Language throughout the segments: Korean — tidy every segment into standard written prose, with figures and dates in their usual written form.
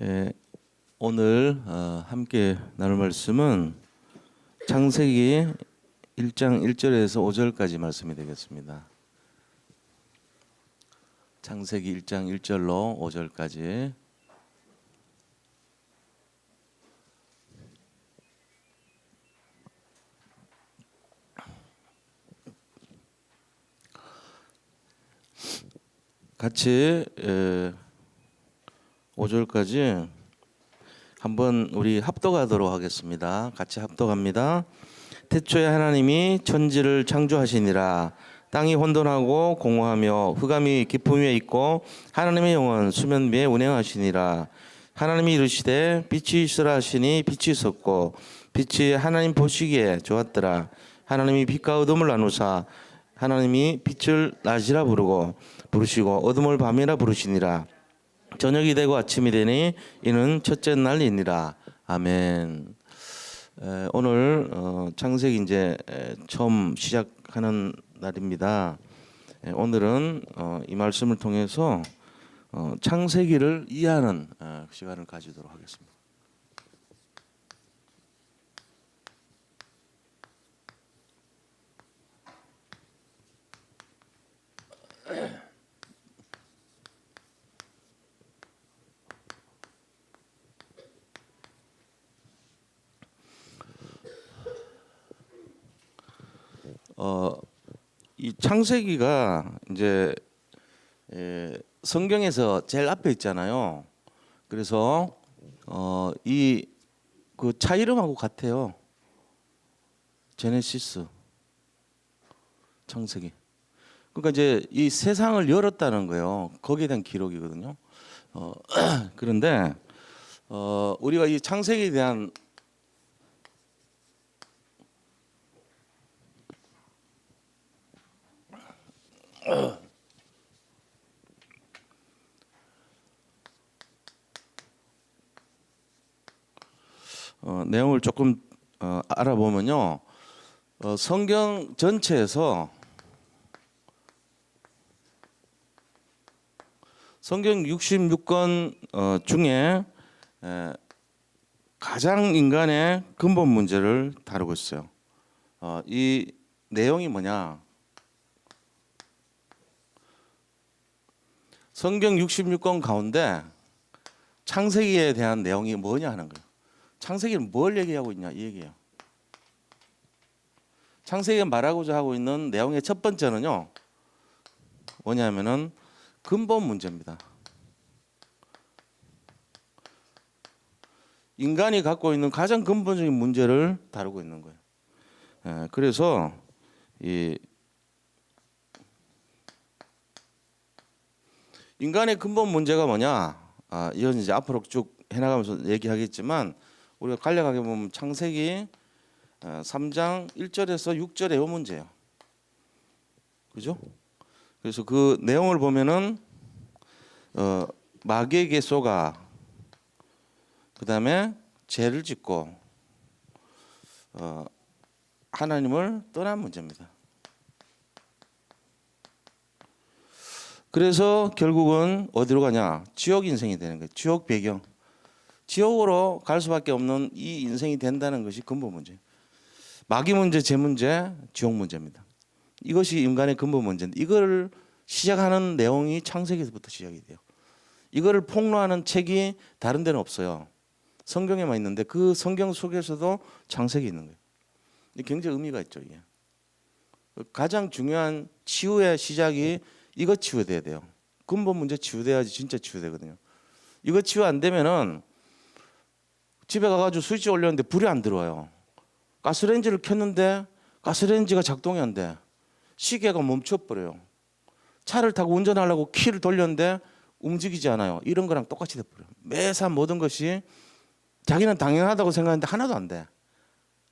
예, 오늘 함께 나눌 말씀은 창세기 1장 1절에서 5절까지 말씀이 되겠습니다. 창세기 1장 1절로 5절까지. 같이 5절까지 한번 우리 합독하도록 하겠습니다. 같이 합독합니다. 태초에 하나님이 천지를 창조하시니라. 땅이 혼돈하고 공허하며 흑암이 깊음 위에 있고 하나님의 영은 수면 위에 운행하시니라. 하나님이 이르시되 빛이 있으라 하시니 빛이 있었고 빛이 하나님 보시기에 좋았더라. 하나님이 빛과 어둠을 나누사 하나님이 빛을 낮이라 부르시고 어둠을 밤이라 부르시니라. 저녁이 되고 아침이 되니 이는 첫째 날이니라. 아멘. 오늘 창세기 이제 처음 시작하는 날입니다. 오늘은 이 말씀을 통해서 창세기를 이해하는 시간을 가지도록 하겠습니다. 이 창세기가 이제 성경에서 제일 앞에 있잖아요. 그래서 이 그 차 이름하고 같아요. 제네시스, 창세기. 그러니까 이제 이 세상을 열었다는 거예요. 거기에 대한 기록이거든요. 그런데 우리가 이 창세기에 대한 내용을 조금 알아보면요, 성경 전체에서 성경 66권 중에 가장 인간의 근본 문제를 다루고 있어요. 이 내용이 뭐냐? 성경 66권 가운데 창세기에 대한 내용이 뭐냐 하는 거예요. 창세기는 뭘 얘기하고 있냐 이 얘기예요. 창세기가 말하고자 하고 있는 내용의 첫 번째는요, 뭐냐면은 근본 문제입니다. 인간이 갖고 있는 가장 근본적인 문제를 다루고 있는 거예요. 그래서 이 인간의 근본 문제가 뭐냐? 이건 이제 앞으로 쭉 해나가면서 얘기하겠지만 우리가 간략하게 보면 창세기 3장 1절에서 6절의 이 문제예요. 그죠? 그래서 그 내용을 보면은 마귀에게 속아 그다음에 죄를 짓고 하나님을 떠난 문제입니다. 그래서 결국은 어디로 가냐? 지옥 인생이 되는 거예요. 지옥 배경. 지옥으로 갈 수밖에 없는 이 인생이 된다는 것이 근본 문제예요. 마귀 문제, 죄 문제, 지옥 문제입니다. 이것이 인간의 근본 문제인데 이걸 시작하는 내용이 창세기에서부터 시작이 돼요. 이거를 폭로하는 책이 다른 데는 없어요. 성경에만 있는데 그 성경 속에서도 창세기 있는 거예요. 굉장히 의미가 있죠. 이게 가장 중요한 치유의 시작이 이거 치유돼야 돼요. 근본 문제 치유돼야지 진짜 치유되거든요. 이거 치유 안 되면은 집에 가가지고 스위치 올렸는데 불이 안 들어와요. 가스레인지를 켰는데 가스레인지가 작동이 안 돼. 시계가 멈춰버려요. 차를 타고 운전하려고 키를 돌렸는데 움직이지 않아요. 이런 거랑 똑같이 돼버려요. 매사 모든 것이 자기는 당연하다고 생각하는데 하나도 안 돼.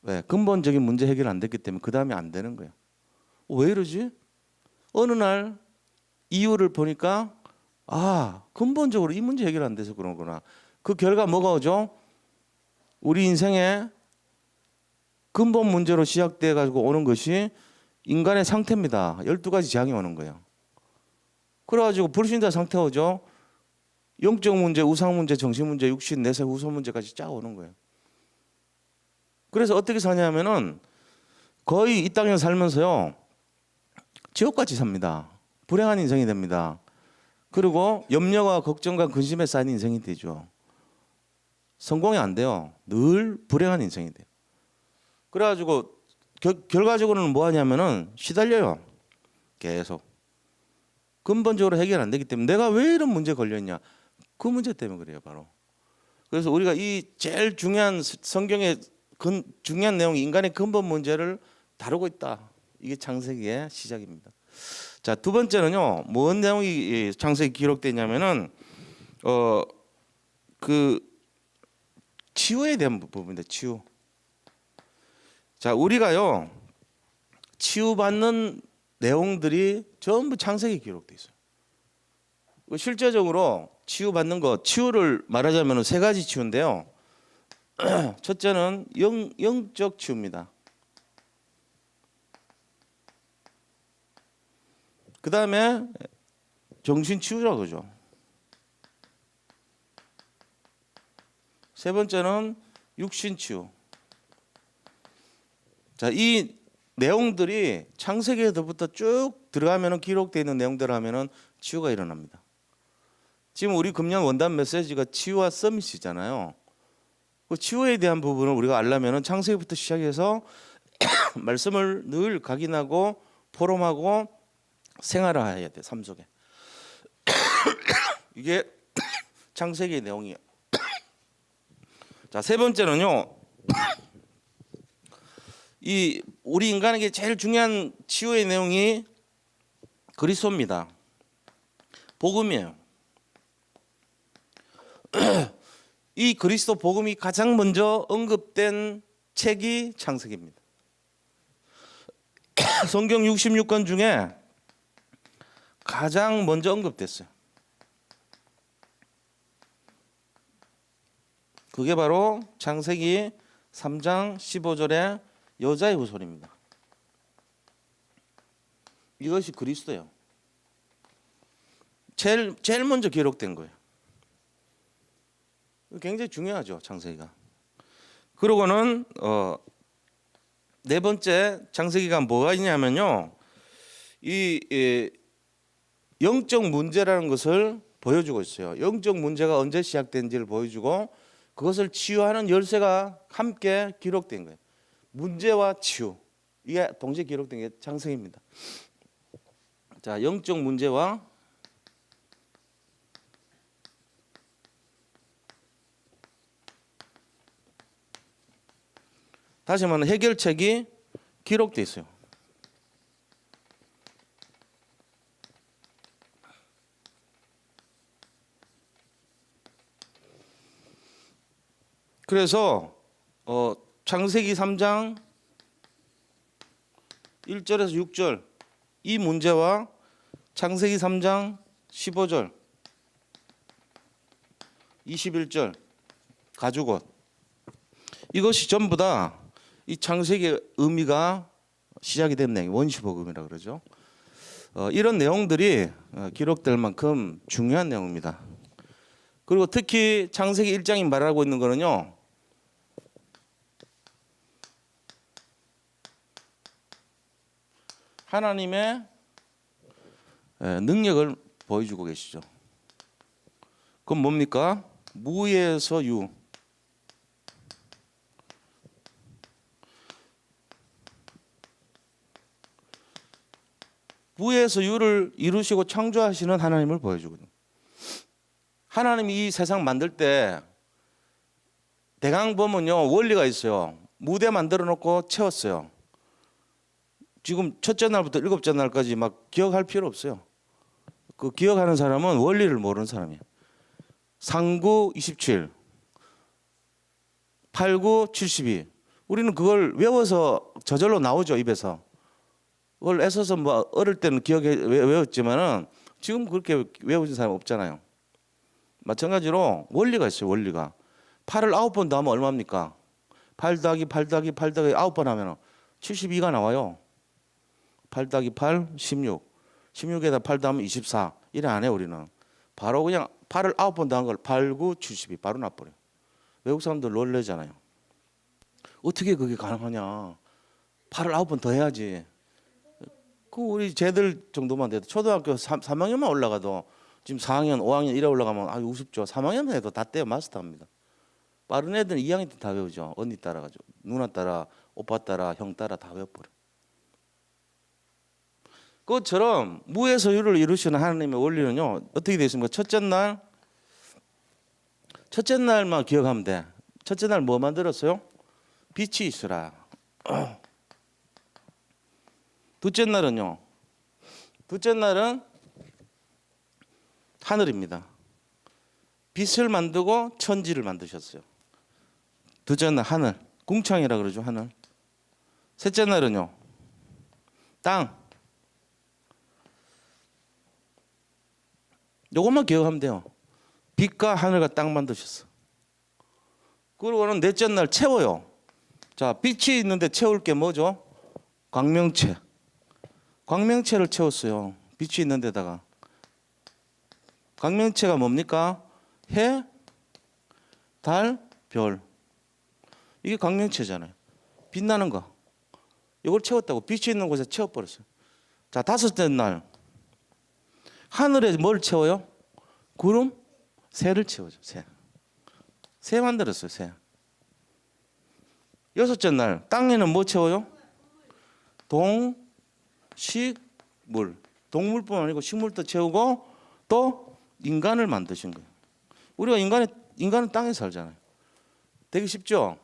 왜? 근본적인 문제 해결 안 됐기 때문에 그 다음에 안 되는 거예요. 왜 이러지? 어느 날 이유를 보니까 근본적으로 이 문제 해결 안 돼서 그러구나. 그 결과 뭐가 오죠? 우리 인생의 근본 문제로 시작돼 가지고 오는 것이 인간의 상태입니다. 12가지 재앙이 오는 거예요. 그래가지고 불신자 상태 오죠. 영적 문제, 우상 문제, 정신 문제, 육신, 내세, 후손 문제까지 쫙 오는 거예요. 그래서 어떻게 사냐면은 거의 이 땅에 살면서요 지옥같이 삽니다. 불행한 인생이 됩니다. 그리고 염려와 걱정과 근심에 쌓인 인생이 되죠. 성공이 안 돼요. 늘 불행한 인생이 돼요. 그래가지고 결과적으로는 뭐 하냐면은 시달려요. 계속. 근본적으로 해결 안 되기 때문에 내가 왜 이런 문제에 걸렸냐. 그 문제 때문에 그래요, 바로. 그래서 우리가 이 제일 중요한 성경의 중요한 내용이 인간의 근본 문제를 다루고 있다. 이게 창세기의 시작입니다. 자, 두 번째는요. 뭔 내용이 창세기 기록되어 있냐면은 그 치유에 대한 부분입니다. 치유. 자, 우리가요. 치유받는 내용들이 전부 창세기에 기록되어 있어요. 실제적으로 치유받는 것, 치유를 말하자면 세 가지 치유인데요. 첫째는 영적 치유입니다. 그 다음에 정신 치유라고 그러죠. 세 번째는 육신 치유. 자, 이 내용들이 창세기에서부터 쭉 들어가면 기록되어 있는 내용대로 하면은 치유가 일어납니다. 지금 우리 금년 원단 메시지가 치유와 서밋이잖아요. 그 치유에 대한 부분을 우리가 알려면은 창세기부터 시작해서 말씀을 늘 각인하고 포럼하고 생활화해야 돼, 삶 속에. 이게 창세기의 내용이에요. 자, 세 번째는요. 이 우리 인간에게 제일 중요한 치유의 내용이 그리스도입니다. 복음이에요. 이 그리스도 복음이 가장 먼저 언급된 책이 창세기입니다. 성경 66권 중에 가장 먼저 언급됐어요. 그게 바로 창세기 3장 15절의 여자의 후손입니다. 이것이 그리스도예요. 제일 먼저 기록된 거예요. 굉장히 중요하죠, 창세기가. 그러고는 네 번째 창세기가 뭐가 있냐면요, 이 영적 문제라는 것을 보여주고 있어요. 영적 문제가 언제 시작된지를 보여주고 그것을 치유하는 열쇠가 함께 기록된 거예요. 문제와 치유, 이게 동시에 기록된 게 창세기입니다. 자, 영적 문제와 다시 말하면 해결책이 기록되어 있어요. 그래서 창세기 3장 1절에서 6절 이 문제와 창세기 3장 15절 21절 가죽옷, 이것이 전부 다 이 창세기의 의미가 시작이 된 내용, 원시복음이라고 그러죠. 이런 내용들이 기록될 만큼 중요한 내용입니다. 그리고 특히 창세기 1장이 말하고 있는 거는요, 하나님의 능력을 보여주고 계시죠. 그건 뭡니까? 무에서 유. 무에서 유를 이루시고 창조하시는 하나님을 보여주거든요. 하나님이 이 세상 만들 때 대강 보면요, 원리가 있어요. 무대 만들어 놓고 채웠어요. 지금 첫째 날부터 일곱째 날까지 막 기억할 필요 없어요. 그 기억하는 사람은 원리를 모르는 사람이에요. 상구 27, 89, 72. 우리는 그걸 외워서 저절로 나오죠, 입에서. 그걸 애써서 뭐 어릴 때는 기억해 외웠지만은 지금 그렇게 외우신 사람 없잖아요. 마찬가지로 원리가 있어요, 원리가. 8을 9번 더하면 얼마입니까? 8 더하기 8 더하기 8 더하기 9번 하면 72가 나와요. 8 더하기 8, 16. 16에다 8 더하면 24. 이래 안 해요, 우리는. 바로 그냥 8을 9번 더한 걸 8, 9, 72 바로 나버려. 외국 사람들 놀래잖아요. 어떻게 그게 가능하냐. 8을 9번 더 해야지. 그 우리 쟤들 정도만 돼도 초등학교 3학년만 올라가도 지금 4학년, 5학년 이래 올라가면 아주 우습죠. 3학년 해도 다 떼어 마스터합니다. 빠른 애들은 2학년 때 다 외우죠. 언니 따라가지고 누나 따라, 오빠 따라, 형 따라 다 외워버려. 그것처럼 무에서 유를 이루시는 하나님의 원리는요. 어떻게 되어 있습니까? 첫째 날만 기억하면 돼. 첫째 날 뭐 만들었어요? 빛이 있으라. 둘째 날은요. 둘째 날은 하늘입니다. 빛을 만들고 천지를 만드셨어요. 둘째 날 하늘, 궁창이라 그러죠. 하늘. 셋째 날은요. 땅. 요것만 기억하면 돼요. 빛과 하늘과 땅 만드셨어. 그리고는 넷째 날 채워요. 자, 빛이 있는데 채울 게 뭐죠? 광명체. 광명체를 채웠어요. 빛이 있는 데다가. 광명체가 뭡니까? 해, 달, 별. 이게 광명체잖아요. 빛나는 거. 이걸 채웠다고. 빛이 있는 곳에 채워버렸어요. 자, 다섯째 날. 하늘에 뭘 채워요? 구름? 새를 채워줘. 새. 새 만들었어요. 새. 여섯째 날. 땅에는 뭐 채워요? 식물. 동물뿐만 아니고 식물도 채우고 또 인간을 만드신 거예요. 우리가 인간은 땅에 살잖아요. 되게 쉽죠?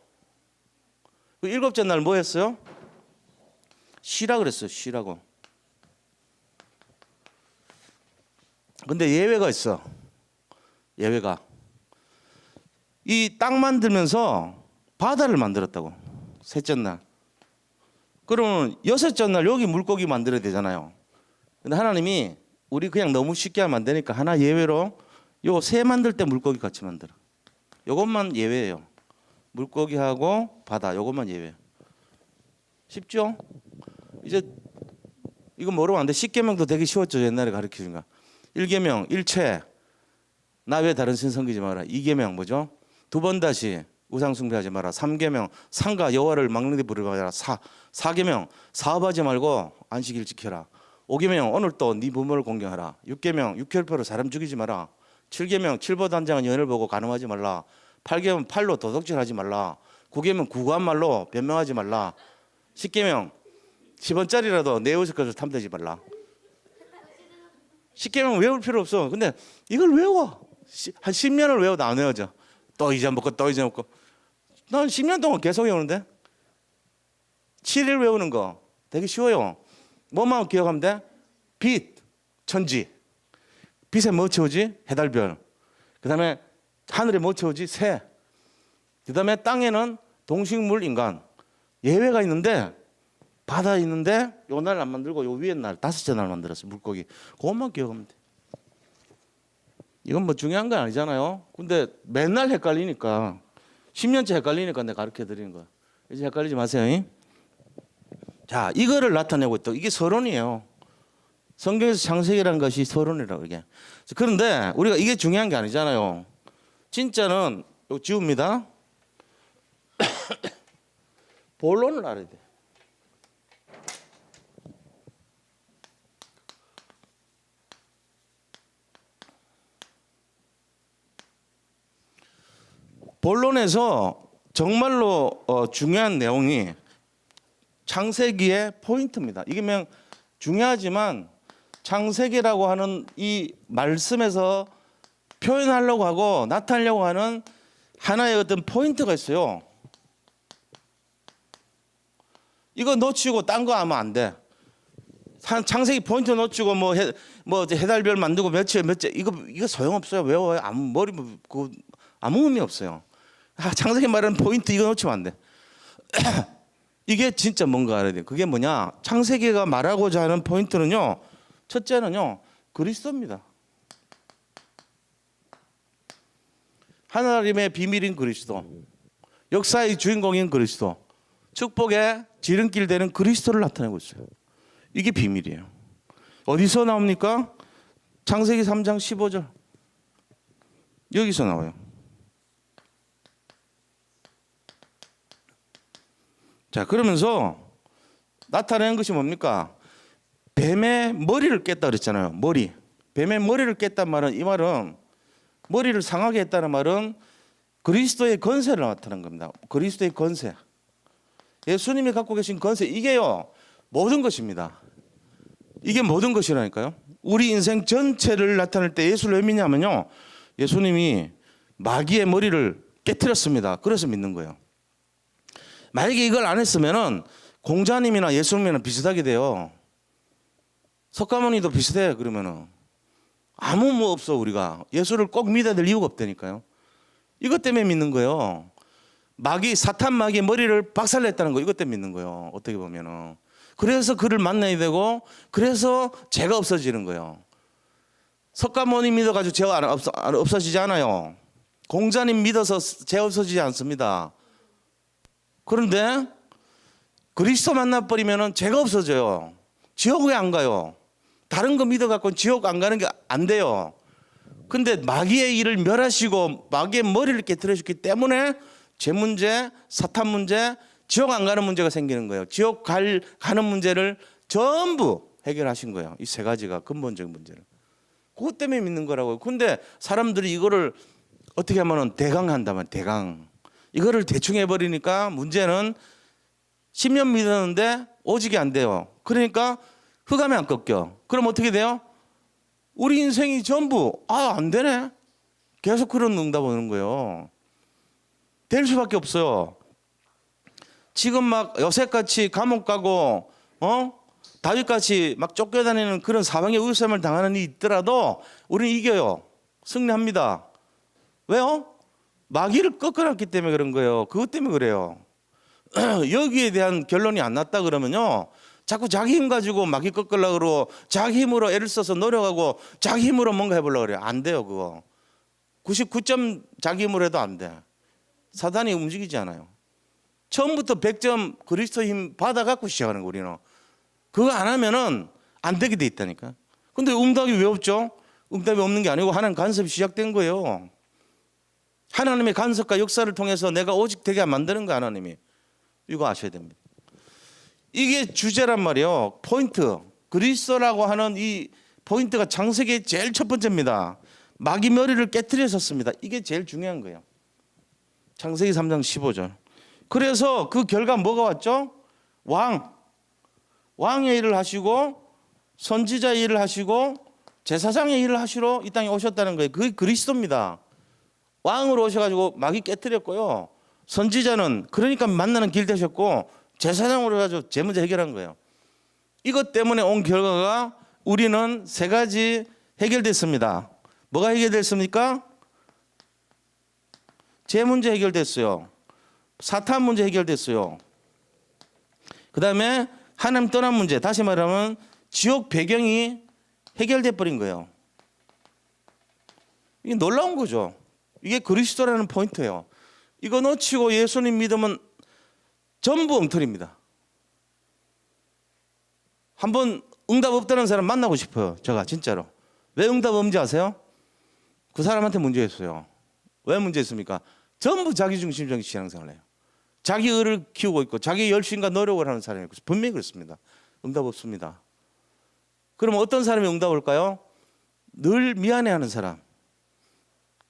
그 일곱째 날 뭐 했어요? 쉬라 그랬어요. 쉬라고. 근데 예외가 있어. 예외가. 이 땅 만들면서 바다를 만들었다고. 셋째 날. 그러면 여섯째 날 여기 물고기 만들어야 되잖아요. 근데 하나님이 우리 그냥 너무 쉽게 하면 안 되니까 하나 예외로 요 새 만들 때 물고기 같이 만들어. 요것만 예외예요. 물고기하고 바다 요것만 예외. 쉽죠? 이제 이거 모르면 안 돼. 10계명도 되게 쉬웠죠. 옛날에 가르쳐준 거. 1계명 일체 나 외 다른 신 섬기지 마라. 2계명 뭐죠? 두 번 다시 우상 숭배하지 마라. 3계명 상가 여호와를 막는데 부르지 마라. 4계명 사업하지 말고 안식일 지켜라. 5계명 오늘 또 네 부모를 공경하라. 6계명 육혈표로 사람 죽이지 마라. 7계명 칠보단장은 연을 보고 간음하지 말라. 8계명 팔로 도둑질하지 말라. 9계명 구구한 말로 변명하지 말라. 10계명 10원짜리라도 내 옷을 것을 탐내지 말라. 10계명 외울 필요 없어. 근데 이걸 외워. 한 10년을 외워도 안 외워져. 또 잊어먹고 또 잊어먹고. 난 10년 동안 계속 외우는데. 7일 외우는 거 되게 쉬워요. 뭐만 기억하면 돼? 빛, 천지. 빛에 뭐 채우지? 해달별. 그 다음에 하늘에 뭐 채우지? 새. 그 다음에 땅에는 동식물, 인간. 예외가 있는데 바다에 있는데 요 날 안 만들고 요 위에 날 다섯째 날 만들었어요. 물고기. 그것만 기억하면 돼. 이건 뭐 중요한 건 아니잖아요. 근데 맨날 헷갈리니까 10년째 헷갈리니까 내가 가르쳐 드리는 거야. 이제 헷갈리지 마세요. 자, 이거를 나타내고 있다. 이게 서론이에요. 성경에서 창세기라는 것이 서론이라고 이게. 그런데 우리가 이게 중요한 게 아니잖아요. 진짜는 요 지웁니다. 본론을 알아야 돼. 본론에서 정말로 중요한 내용이 창세기의 포인트입니다. 이게 그냥 중요하지만 창세기라고 하는 이 말씀에서 표현하려고 하고 나타내려고 하는 하나의 어떤 포인트가 있어요. 이거 놓치고 딴 거 하면 안 돼. 창세기 포인트 놓치고 뭐 해달별 만들고 며칠 이거 소용없어요. 외워요. 아무 의미 없어요. 창세기 말하는 포인트 이거 놓치면 안 돼. 이게 진짜 뭔가 알아야 돼. 그게 뭐냐? 창세기가 말하고자 하는 포인트는요. 첫째는요. 그리스도입니다. 하나님의 비밀인 그리스도. 역사의 주인공인 그리스도. 축복의 지름길 되는 그리스도를 나타내고 있어요. 이게 비밀이에요. 어디서 나옵니까? 창세기 3장 15절. 여기서 나와요. 자, 그러면서 나타낸 것이 뭡니까? 뱀의 머리를 깼다 그랬잖아요. 머리. 뱀의 머리를 깼단 말은, 이 말은 머리를 상하게 했다는 말은 그리스도의 권세를 나타낸 겁니다. 그리스도의 권세. 예수님이 갖고 계신 권세, 이게요 모든 것입니다. 이게 모든 것이라니까요. 우리 인생 전체를 나타낼 때 예수를 왜 믿냐면요, 예수님이 마귀의 머리를 깨뜨렸습니다. 그래서 믿는 거예요. 만약에 이걸 안 했으면은 공자님이나 예수님이랑 비슷하게 돼요. 석가모니도 비슷해요. 그러면은 아무 뭐 없어. 우리가 예수를 꼭 믿어야 될 이유가 없다니까요. 이것 때문에 믿는 거예요. 마귀, 사탄 마귀의 머리를 박살냈다는 거, 이것 때문에 믿는 거예요. 어떻게 보면은. 그래서 그를 만나야 되고, 그래서 죄가 없어지는 거예요. 석가모니 믿어가지고 죄가 없어지지 않아요. 공자님 믿어서 죄 없어지지 않습니다. 그런데 그리스도 만나버리면 죄가 없어져요. 지옥 왜 안 가요? 다른 거 믿어갖고 지옥 안 가는 게 안 돼요. 근데 마귀의 일을 멸하시고 마귀의 머리를 깨뜨려주기 때문에 죄 문제, 사탄 문제, 지옥 안 가는 문제가 생기는 거예요. 지옥 가는 문제를 전부 해결하신 거예요. 이 세 가지가 근본적인 문제를. 그것 때문에 믿는 거라고요. 근데 사람들이 이거를 어떻게 하면 대강한단 말이에요. 대강. 이거를 대충 해버리니까 문제는 10년 믿었는데 오직이 안 돼요. 그러니까 흑암에 안 꺾여. 그럼 어떻게 돼요? 우리 인생이 전부 안 되네. 계속 그런 응답 오는 거예요. 될 수밖에 없어요. 지금 막 요셉같이 감옥 가고 다윗같이 막 쫓겨다니는 그런 사방의 의심을 당하는 일이 있더라도 우리는 이겨요. 승리합니다. 왜요? 마귀를 꺾어놨기 때문에 그런 거예요. 그것 때문에 그래요. 여기에 대한 결론이 안 났다 그러면요, 자꾸 자기 힘 가지고 마귀 꺾으려고 그러고 자기 힘으로 애를 써서 노력하고 자기 힘으로 뭔가 해보려고 그래요. 안 돼요. 그거 99점 자기 힘으로 해도 안 돼. 사단이 움직이지 않아요. 처음부터 100점 그리스도 힘 받아갖고 시작하는 거. 우리는 그거 안 하면은 안 되게 돼 있다니까. 근데 응답이 왜 없죠? 응답이 없는 게 아니고 하나님 간섭이 시작된 거예요. 하나님의 간섭과 역사를 통해서 내가 오직 되게 만드는 거. 하나님이 이거 아셔야 됩니다. 이게 주제란 말이에요. 포인트. 그리스도라고 하는 이 포인트가 창세기의 제일 첫 번째입니다. 마귀 머리를 깨뜨렸었습니다. 이게 제일 중요한 거예요. 창세기 3장 15절. 그래서 그 결과 뭐가 왔죠? 왕의 일을 하시고 선지자의 일을 하시고 제사장의 일을 하시러 이 땅에 오셨다는 거예요. 그게 그리스도입니다. 왕으로 오셔가지고 마귀 깨뜨렸고요. 선지자는 그러니까 만나는 길 되셨고, 제사장으로 해가지고 제 문제 해결한 거예요. 이것 때문에 온 결과가 우리는 세 가지 해결됐습니다. 뭐가 해결됐습니까? 제 문제 해결됐어요. 사탄 문제 해결됐어요. 그 다음에 하나님 떠난 문제, 다시 말하면 지옥 배경이 해결돼 버린 거예요. 이게 놀라운 거죠. 이게 그리스도라는 포인트예요. 이거 놓치고 예수님 믿으면 전부 엉터리입니다. 한번 응답 없다는 사람 만나고 싶어요. 제가 진짜로. 왜 응답 없는지 아세요? 그 사람한테 문제였어요. 왜 문제였습니까? 전부 자기중심적인 신앙생활을 해요. 자기 의를 키우고 있고 자기 열심과 노력을 하는 사람이고 분명히 그렇습니다. 응답 없습니다. 그럼 어떤 사람이 응답 올까요? 늘 미안해하는 사람,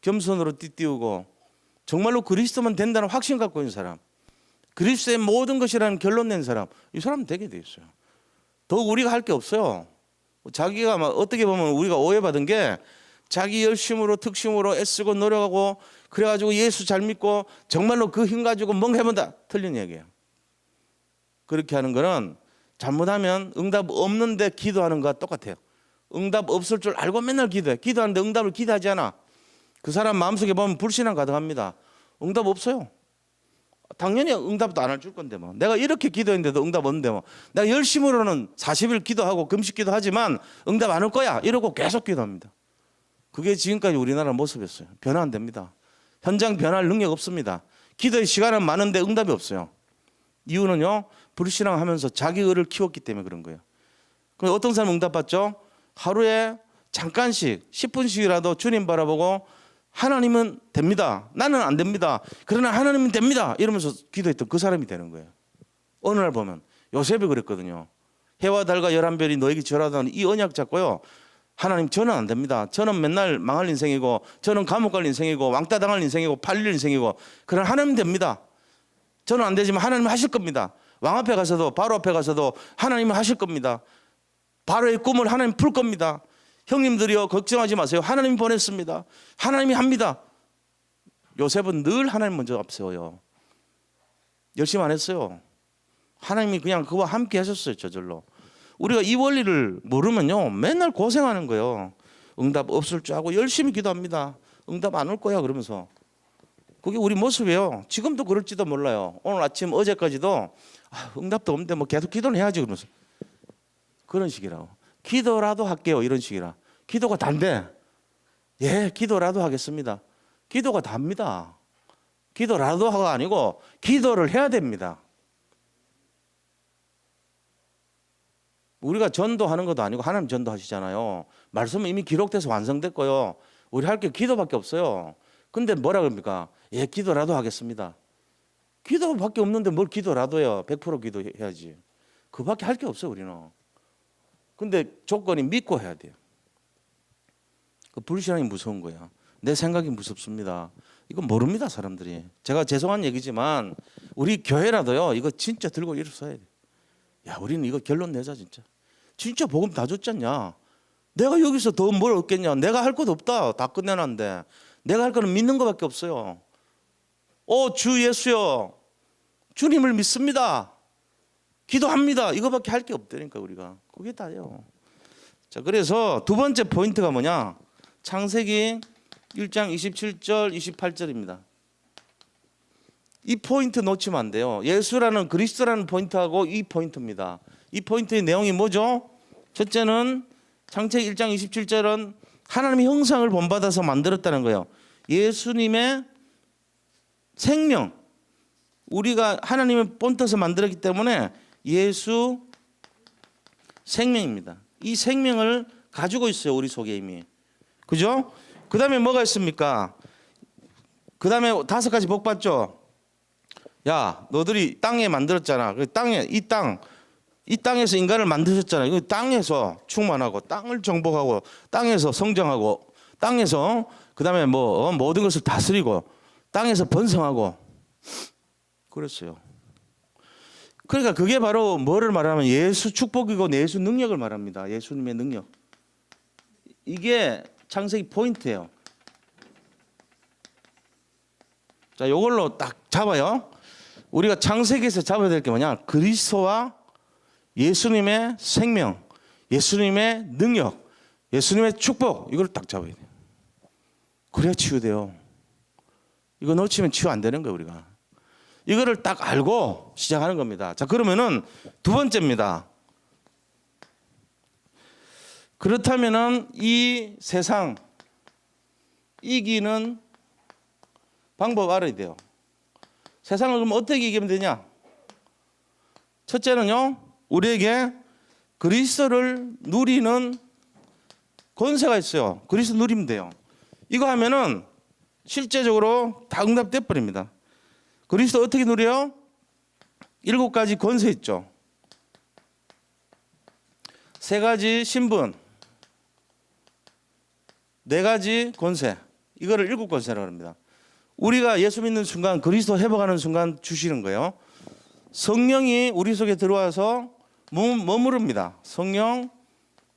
겸손으로 띠띠우고 정말로 그리스도만 된다는 확신 갖고 있는 사람, 그리스도의 모든 것이라는 결론 낸 사람, 이 사람은 되게 돼 있어요. 더욱 우리가 할 게 없어요. 자기가 막 어떻게 보면 우리가 오해받은 게 자기 열심으로 특심으로 애쓰고 노력하고 그래가지고 예수 잘 믿고 정말로 그 힘 가지고 뭔가 해본다. 틀린 얘기예요. 그렇게 하는 거는 잘못하면 응답 없는데 기도하는 거와 똑같아요. 응답 없을 줄 알고 맨날 기도해. 기도하는데 응답을 기대하지 않아. 그 사람 마음속에 보면 불신앙 가득합니다. 응답 없어요. 당연히 응답도 안 할 줄 건데 뭐. 내가 이렇게 기도했는데도 응답 없는데 뭐. 내가 열심으로는 40일 기도하고 금식 기도하지만 응답 안 올 거야 이러고 계속 기도합니다. 그게 지금까지 우리나라 모습이었어요. 변화 안 됩니다. 현장 변화할 능력 없습니다. 기도의 시간은 많은데 응답이 없어요. 이유는요, 불신앙하면서 자기 의를 키웠기 때문에 그런 거예요. 그럼 어떤 사람은 응답 받죠? 하루에 잠깐씩 10분씩이라도 주님 바라보고 하나님은 됩니다. 나는 안 됩니다. 그러나 하나님은 됩니다. 이러면서 기도했던 그 사람이 되는 거예요. 어느 날 보면 요셉이 그랬거든요. 해와 달과 11별이 너에게 절하다는 이 언약 잡고요. 하나님 저는 안 됩니다. 저는 맨날 망할 인생이고 저는 감옥 갈 인생이고 왕따 당할 인생이고 팔릴 인생이고 그러나 하나님 됩니다. 저는 안 되지만 하나님 하실 겁니다. 왕 앞에 가서도 바로 앞에 가서도 하나님은 하실 겁니다. 바로의 꿈을 하나님 풀 겁니다. 형님들이요 걱정하지 마세요. 하나님이 보냈습니다. 하나님이 합니다. 요셉은 늘 하나님 먼저 앞세워요. 열심히 안 했어요. 하나님이 그냥 그와 함께 하셨어요. 저절로. 우리가 이 원리를 모르면요 맨날 고생하는 거예요. 응답 없을 줄 알고 열심히 기도합니다. 응답 안 올 거야 그러면서. 그게 우리 모습이에요. 지금도 그럴지도 몰라요. 오늘 아침 어제까지도 응답도 없는데 뭐 계속 기도는 해야지 그러면서. 그런 식이라고. 기도라도 할게요 이런 식이라. 기도가 단데 예 기도라도 하겠습니다. 기도가 답니다. 기도라도가 아니고 기도를 해야 됩니다. 우리가 전도하는 것도 아니고 하나님 전도하시잖아요. 말씀은 이미 기록돼서 완성됐고요. 우리 할 게 기도밖에 없어요. 근데 뭐라 그럽니까? 예 기도라도 하겠습니다. 기도밖에 없는데 뭘 기도라도 해요. 100% 기도해야지. 그밖에 할 게 없어요 우리는. 근데 조건이 믿고 해야 돼요. 그 불신앙이 무서운 거야. 내 생각이 무섭습니다. 이거 모릅니다 사람들이. 제가 죄송한 얘기지만 우리 교회라도요 이거 진짜 들고 일어서야 돼. 야 우리는 이거 결론 내자 진짜. 진짜 복음 다 줬잖냐. 내가 여기서 더 뭘 얻겠냐. 내가 할 것도 없다. 다 끝내놨는데 내가 할 거는 믿는 것밖에 없어요. 주 예수여 주님을 믿습니다. 기도합니다. 이거밖에 할 게 없다니까 우리가. 그게 다예요. 자 그래서 두 번째 포인트가 뭐냐. 창세기 1장 27절 28절입니다. 이 포인트 놓치면 안 돼요. 예수라는 그리스도라는 포인트하고 이 포인트입니다. 이 포인트의 내용이 뭐죠? 첫째는 창세기 1장 27절은 하나님의 형상을 본받아서 만들었다는 거예요. 예수님의 생명. 우리가 하나님의 본떠서 만들었기 때문에 예수 생명입니다. 이 생명을 가지고 있어요. 우리 속에 이미. 그죠? 그 다음에 뭐가 있습니까? 그 다음에 5가지 복 받죠? 야, 너들이 땅에 만들었잖아. 그 땅에 이 땅에서 인간을 만드셨잖아. 이 땅에서 충만하고 땅을 정복하고 땅에서 성장하고 땅에서 그다음에 뭐 모든 것을 다스리고 땅에서 번성하고 그랬어요. 그러니까 그게 바로 뭐를 말하면 예수 축복이고 예수 능력을 말합니다. 예수님의 능력. 이게 창세기 포인트예요. 자, 이걸로 딱 잡아요. 우리가 창세기에서 잡아야 될 게 뭐냐? 그리스도와 예수님의 생명, 예수님의 능력, 예수님의 축복 이걸 딱 잡아야 돼요. 그래야 치유돼요. 이거 놓치면 치유 안 되는 거예요 우리가. 이거를 딱 알고 시작하는 겁니다. 자 그러면은 두 번째입니다. 그렇다면은 이 세상 이기는 방법 알아야 돼요. 세상을 그럼 어떻게 이기면 되냐? 첫째는요, 우리에게 그리스도를 누리는 권세가 있어요. 그리스도 누리면 돼요. 이거 하면은 실제적으로 다 응답돼 버립니다. 그리스도 어떻게 누려요? 7가지 권세 있죠. 3가지 신분, 4가지 권세. 이거를 7권세라고 합니다. 우리가 예수 믿는 순간 그리스도 회복하는 순간 주시는 거예요. 성령이 우리 속에 들어와서 머무릅니다. 성령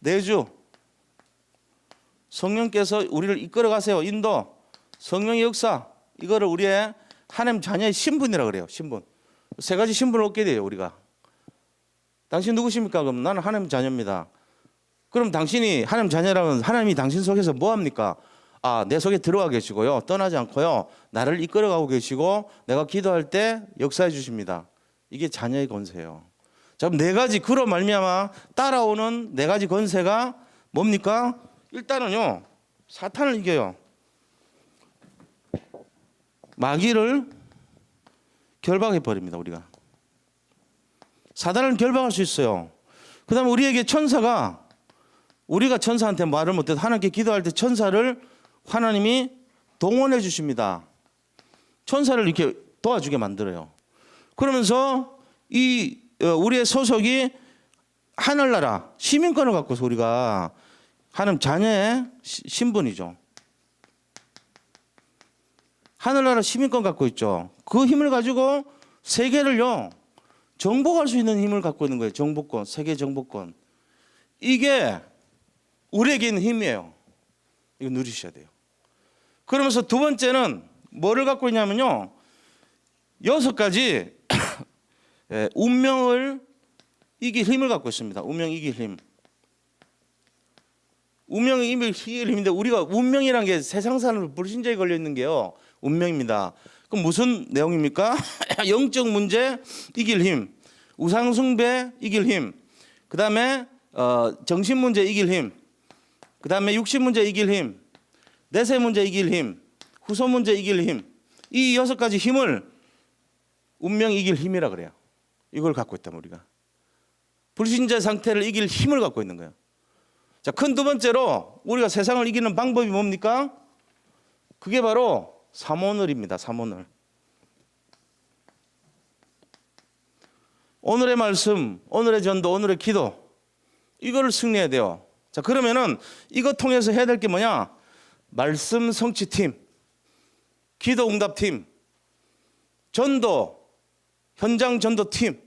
내주. 성령께서 우리를 이끌어 가세요. 인도. 성령의 역사. 이거를 우리의 하나님 자녀의 신분이라고 그래요. 신분. 3가지 신분을 얻게 돼요. 우리가. 당신 누구십니까? 그럼 나는 하나님 자녀입니다. 그럼 당신이 하나님 자녀라면 하나님이 당신 속에서 뭐 합니까? 내 속에 들어와 계시고요. 떠나지 않고요. 나를 이끌어가고 계시고 내가 기도할 때 역사해 주십니다. 이게 자녀의 권세예요. 자, 그럼 4가지 그로 말미암아 따라오는 4가지 권세가 뭡니까? 일단은요. 사탄을 이겨요. 마귀를 결박해 버립니다. 우리가. 사단을 결박할 수 있어요. 그 다음에 우리에게 우리가 천사한테 말을 못해도 하나님께 기도할 때 천사를 하나님이 동원해 주십니다. 천사를 이렇게 도와주게 만들어요. 그러면서 이 우리의 소속이 하늘나라 시민권을 갖고서 우리가 하나님 자녀의 신분이죠. 하늘나라 시민권 갖고 있죠. 그 힘을 가지고 세계를요 정복할 수 있는 힘을 갖고 있는 거예요. 정복권, 세계 정복권. 이게 우리에게 있는 힘이에요. 이거 누리셔야 돼요. 그러면서 두 번째는 뭐를 갖고 있냐면요, 6가지 운명을 이길 힘을 갖고 있습니다. 운명 이길 힘. 운명이 이길 힘인데, 우리가 운명이라는 게 세상 사람을 불신자에 걸려 있는 게요 운명입니다. 그럼 무슨 내용입니까? 영적 문제 이길 힘, 우상 숭배 이길 힘, 그 다음에 정신 문제 이길 힘, 그 다음에 육신 문제 이길 힘, 내세 문제 이길 힘, 후손 문제 이길 힘. 이 6가지 힘을 운명 이길 힘이라 그래요. 이걸 갖고 있다면 우리가 불신자 상태를 이길 힘을 갖고 있는 거예요. 자, 큰 두 번째로 우리가 세상을 이기는 방법이 뭡니까? 그게 바로 삼오늘입니다. 삼오늘. 오늘의 말씀, 오늘의 전도, 오늘의 기도, 이거를 승리해야 돼요. 자, 그러면은 이거 통해서 해야 될 게 뭐냐? 말씀 성취팀, 기도 응답팀, 전도, 현장 전도팀,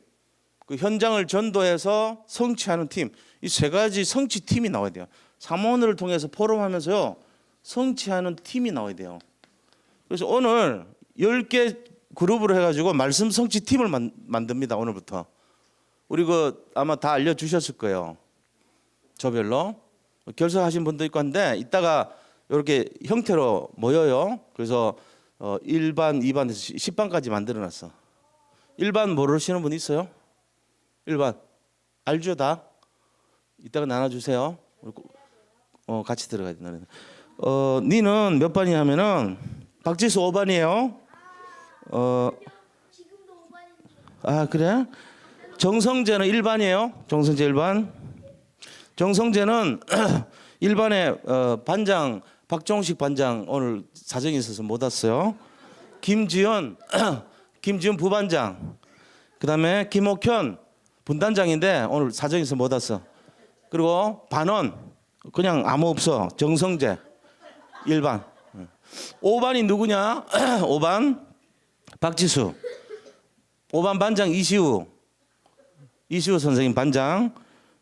그 현장을 전도해서 성취하는 팀, 이 3가지 성취팀이 나와야 돼요. 삼오늘을 통해서 포럼하면서요 성취하는 팀이 나와야 돼요. 그래서 오늘 10개 그룹으로 해가지고 말씀 성취팀을 만듭니다. 오늘부터. 우리 그 아마 다 알려주셨을 거예요. 저별로 결석하신 분도 있고 한데, 이따가 이렇게 형태로 모여요. 그래서 1반, 2반에서 10반까지 만들어놨어. 1반 모르시는 분 있어요? 1반 알죠 다? 이따가 나눠주세요. 같이 들어가야 돼. 니는 몇 반이냐 하면은 박지수 5반이에요. 아 그래? 정성재는 1반이에요. 정성재 1반. 정성재는 1반에 반장 박종식 반장 오늘 사정이 있어서 못 왔어요. 김지연 부반장, 그다음에 김옥현 분단장인데 오늘 사정이 있어서 못 왔어. 그리고 반원 그냥 아무 없어. 정성재 1반. 5반이 누구냐? 5반 박지수, 5반 반장 이시우 선생님 반장,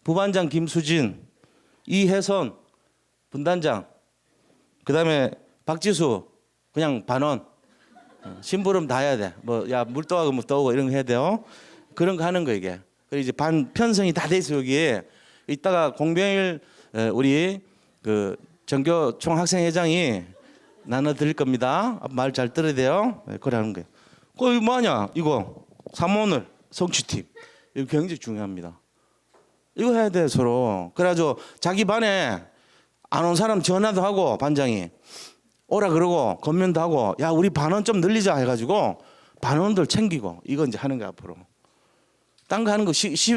부반장 김수진, 이혜선 분단장, 그 다음에 박지수 그냥 반원. 심부름 다 해야 돼. 뭐 야 물 떠가고 뭐 떠오고 이런 거 해야 돼요. 그런 거 하는 거 이게. 그리고 이제 반 편성이 다 돼 있어 여기에. 이따가 공병일 우리 그 전교 총학생회장이 나눠 드릴 겁니다. 말 잘 들어야 돼요. 그래 하는 거예요. 이거 뭐하냐? 이거 삼오늘 성취팀. 이거 굉장히 중요합니다. 이거 해야 돼 서로. 그래가지고 자기 반에 안 온 사람 전화도 하고 반장이 오라 그러고 건면도 하고, 야 우리 반원 좀 늘리자 해가지고 반원들 챙기고, 이거 이제 하는 거 앞으로. 딴 거 하는 거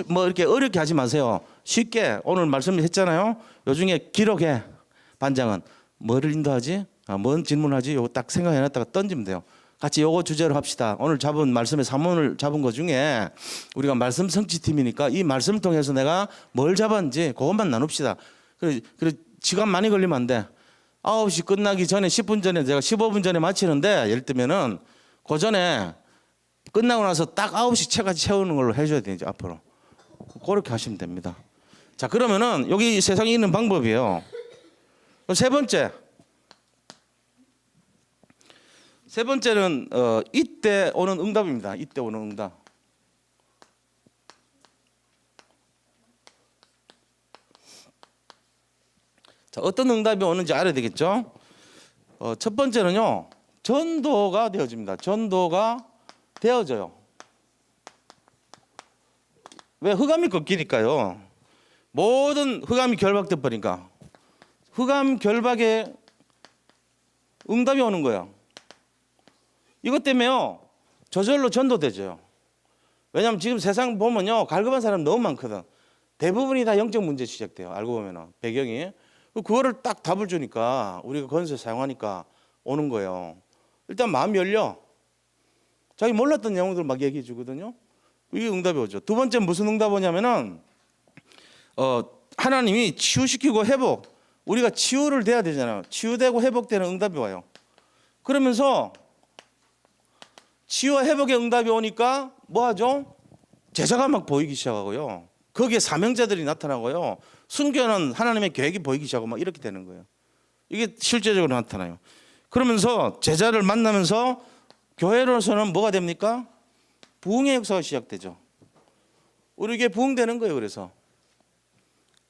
뭐 이렇게 어렵게 하지 마세요. 쉽게 오늘 말씀했잖아요. 요중에 기록해. 반장은 뭐를 인도하지? 뭔 질문하지? 요거 딱 생각해놨다가 던지면 돼요. 같이 요거 주제로 합시다. 오늘 잡은 말씀에 3원을 잡은 거 중에 우리가 말씀 성취팀이니까 이 말씀을 통해서 내가 뭘 잡았는지 그것만 나눕시다. 그래 시간 많이 걸리면 안 돼. 9시 끝나기 전에 10분 전에 제가 15분 전에 마치는데, 예를 들면은 그 전에 끝나고 나서 딱 9시 채까지 채우는 걸로 해줘야 되죠 앞으로. 그렇게 하시면 됩니다. 자, 그러면은 여기 세상에 있는 방법이에요. 세 번째는 이때 오는 응답입니다. 이때 오는 응답. 자, 어떤 응답이 오는지 알아야 되겠죠. 첫 번째는요, 전도가 되어집니다. 전도가 되어져요. 왜? 흑암이 꺾이니까요. 모든 흑암이 결박돼 버리니까 흑암 결박에 응답이 오는 거예요. 이것 때문에요 저절로 전도되죠. 왜냐하면 지금 세상 보면요 갈급한 사람 너무 많거든. 대부분이 다 영적 문제 시작돼요. 알고 보면은 배경이. 그거를 딱 답을 주니까 우리가 건설 사용하니까 오는 거예요. 일단 마음이 열려. 자기 몰랐던 내용들 막 얘기해 주거든요. 이게 응답이 오죠. 두 번째 무슨 응답 오냐면은 하나님이 치유시키고 회복. 우리가 치유를 돼야 되잖아요. 치유되고 회복되는 응답이 와요. 그러면서 치유와 회복의 응답이 오니까 뭐 하죠? 제자가 막 보이기 시작하고요. 거기에 사명자들이 나타나고요. 순교하는 하나님의 계획이 보이기 시작하고 막 이렇게 되는 거예요. 이게 실제적으로 나타나요. 그러면서 제자를 만나면서 교회로서는 뭐가 됩니까? 부흥의 역사가 시작되죠. 우리에게 부흥되는 거예요. 그래서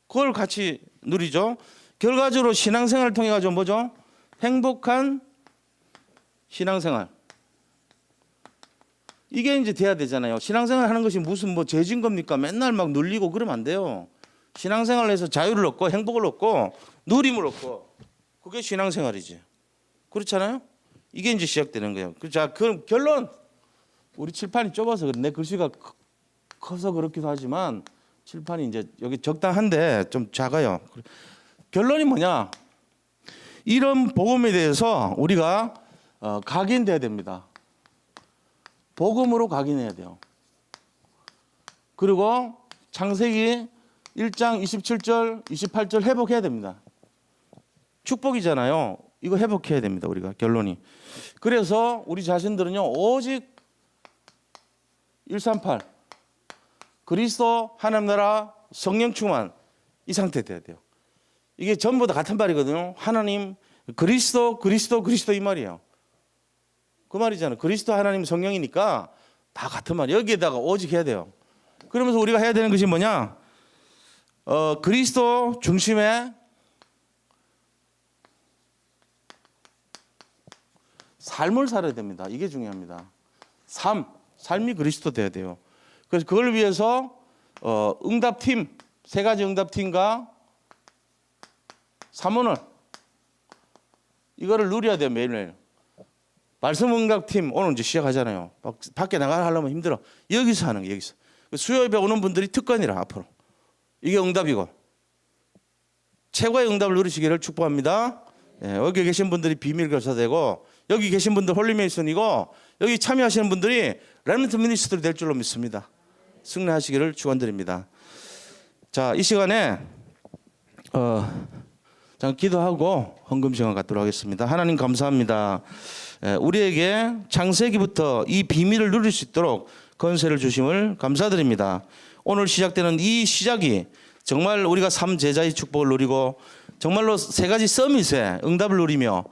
그걸 같이 누리죠. 결과적으로 신앙생활을 통해 가지고 뭐죠? 행복한 신앙생활. 이게 이제 돼야 되잖아요. 신앙생활 하는 것이 무슨 뭐 죄진 겁니까? 맨날 막 눌리고 그러면 안 돼요. 신앙생활을 해서 자유를 얻고 행복을 얻고 누림을 얻고 그게 신앙생활이지. 그렇잖아요? 이게 이제 시작되는 거예요. 자, 그럼 결론. 우리 칠판이 좁아서 그래. 내 글씨가 커서 그렇기도 하지만 칠판이 이제 여기 적당한데 좀 작아요. 결론이 뭐냐? 이런 복음에 대해서 우리가 각인돼야 됩니다. 복음으로 각인해야 돼요. 그리고 창세기 1장 27절, 28절 회복해야 됩니다. 축복이잖아요. 이거 회복해야 됩니다. 우리가 결론이. 그래서 우리 자신들은요. 오직 138 그리스도 하나님 나라 성령 충만 이 상태 돼야 돼요. 이게 전부 다 같은 말이거든요. 하나님 그리스도 이 말이에요. 그 말이잖아요. 그리스도 하나님 성령이니까 다 같은 말. 여기에다가 오직 해야 돼요. 그러면서 우리가 해야 되는 것이 뭐냐? 그리스도 중심의 삶을 살아야 됩니다. 이게 중요합니다. 삶이 그리스도 돼야 돼요. 그래서 그걸 위해서 응답팀, 3가지 응답팀과 사모를 이거를 누려야 돼요. 매일매일. 말씀 응답팀 오늘 이제 시작하잖아요. 밖에 나가려면 힘들어. 여기서 하는 거예요. 여기서. 수요일에 오는 분들이 특권이라 앞으로. 이게 응답이고. 최고의 응답을 누리시기를 축복합니다. 예, 여기 계신 분들이 비밀 교사되고 여기 계신 분들 홀리메이슨이고 여기 참여하시는 분들이 렘넌트 미니스트리 될 줄로 믿습니다. 승리하시기를 축원드립니다. 자, 이 시간에 잠깐 기도하고 헌금 시간 갖도록 하겠습니다. 하나님 감사합니다. 우리에게 창세기부터 이 비밀을 누릴 수 있도록 권세를 주심을 감사드립니다. 오늘 시작되는 이 시작이 정말 우리가 3제자의 축복을 누리고 정말로 3가지 서밋의 응답을 누리며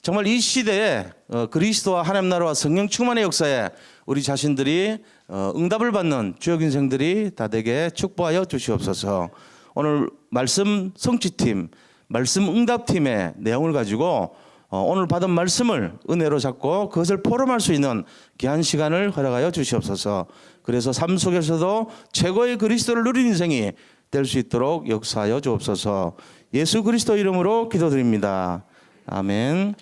정말 이 시대에 그리스도와 하나님 나라와 성령 충만의 역사에 우리 자신들이 응답을 받는 주역 인생들이 다 되게 축복하여 주시옵소서. 오늘 말씀 성취팀, 말씀 응답팀의 내용을 가지고 오늘 받은 말씀을 은혜로 잡고 그것을 포럼할 수 있는 귀한 시간을 허락하여 주시옵소서. 그래서 삶 속에서도 최고의 그리스도를 누리는 인생이 될 수 있도록 역사하여 주옵소서. 예수 그리스도 이름으로 기도드립니다. 아멘.